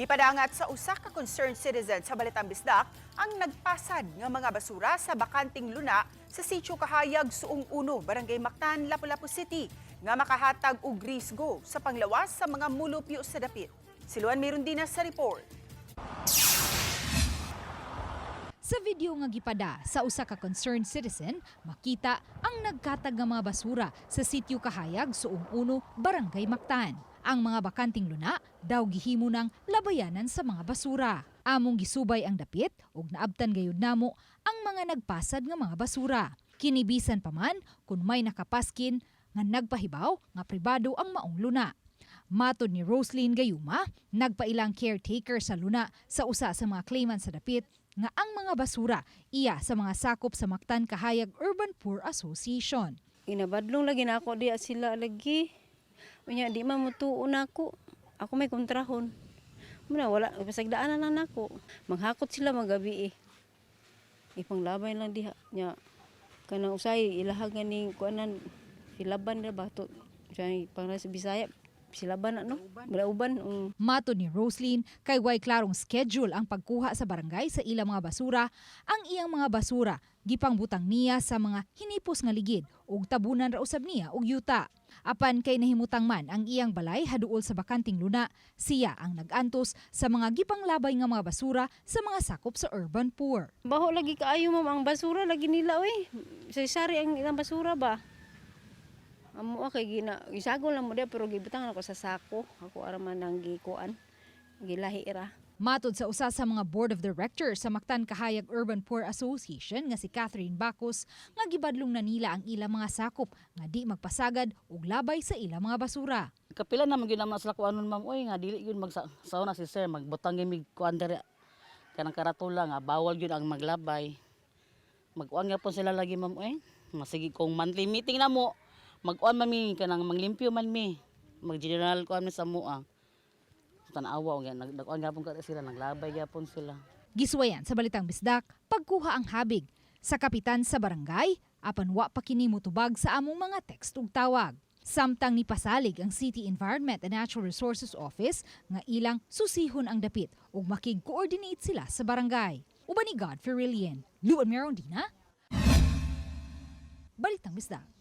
Gipadangat sa usa ka concerned citizen sa Balitang Bisdak ang nagpasad nga mga basura sa bakanting luna sa Sitio Kahayag, Suong Uno, Barangay Mactan, Lapu-Lapu City nga makahatag og risgo sa panglawas sa mga mulupyo sa dapit. Si Luan Mirundina sa report. Sa video nga gipada sa usa ka concerned citizen, makita ang nagkatag nga mga basura sa Sitio Kahayag, Suong Uno, Barangay Mactan. Ang mga bakanting luna daw gihimo ng labayanan sa mga basura. Among gisubay ang dapit ug naabtan gayud namo ang mga nagpasad nga mga basura. Kinibisan pa man kung may nakapaskin nga nagpahibaw nga pribado ang maong luna. Matod ni Roslyn Gayuma, nagpailang caretaker sa luna sa usa sa mga claimant sa dapit nga ang mga basura iya sa mga sakop sa Mactan Kahayag Urban Poor Association. Inabadlong lagi na ako diya sila lagi. Unya di man mutuon ako. Ako may kontrahon. Muna wala pasagdaanan na nako. Maghakot sila magabi eh. Ipanglabay lang diha nya kanang usay ilahag ni kuanan silaban ra ba to. Say pang sa Bisaya silaban na no. Balauban. Matod ni Roslyn, kay way klarong schedule ang pagkuha sa barangay sa ilang mga basura, ang iyang mga basura gipangbutang niya sa mga hinipos nga ligid ug tabunan ra usab niya og yuta. Apan kay nahimutang man ang iyang balay haduol sa bakanting luna, siya ang nag-antos sa mga gipanglabay nga mga basura sa mga sakop sa urban poor. Baho lagi kaayo ma'am ang basura lagi nila oy. Sari ang ilang basura ba? Amo kay gisagol lang mo dia pero gibutang ako sa sako. Ako ara man nang gikuan. Gilahi ra. Matod sa usa sa mga board of directors sa Mactan Kahayag Urban Poor Association nga si Catherine Bacos, nga gibadlong na nila ang ilang mga sakop nga di magpasagad og labay sa ilang mga basura. Kapila naman gyud naman sila kuanon ma'am oy nga dili gyud magsauna si sir magbutang gyud mig kuan diri kanang karatula nga bawal gyud ang maglabay. Mag-uwan gyapon sila lagi ma'am oy. Masigi kung monthly meeting na mo mag-uwan man mi kanang manglimpyo man mi. Mag-general kuan mi sa mua. Tanawa nag-uwan gyapon ka sila naglabay gyapon sila. Giswayan sa Balitang Bisdak, pagkuha ang habig sa kapitan sa barangay apan wa pa kini motubag sa among mga text ug tawag. Samtang nipasalig ang City Environment and Natural Resources Office nga ilang susihon ang dapit ug makig-coordinate sila sa barangay. Uban ni Godfrey Rillian, Luan Mirondina, Balitang Bisdak.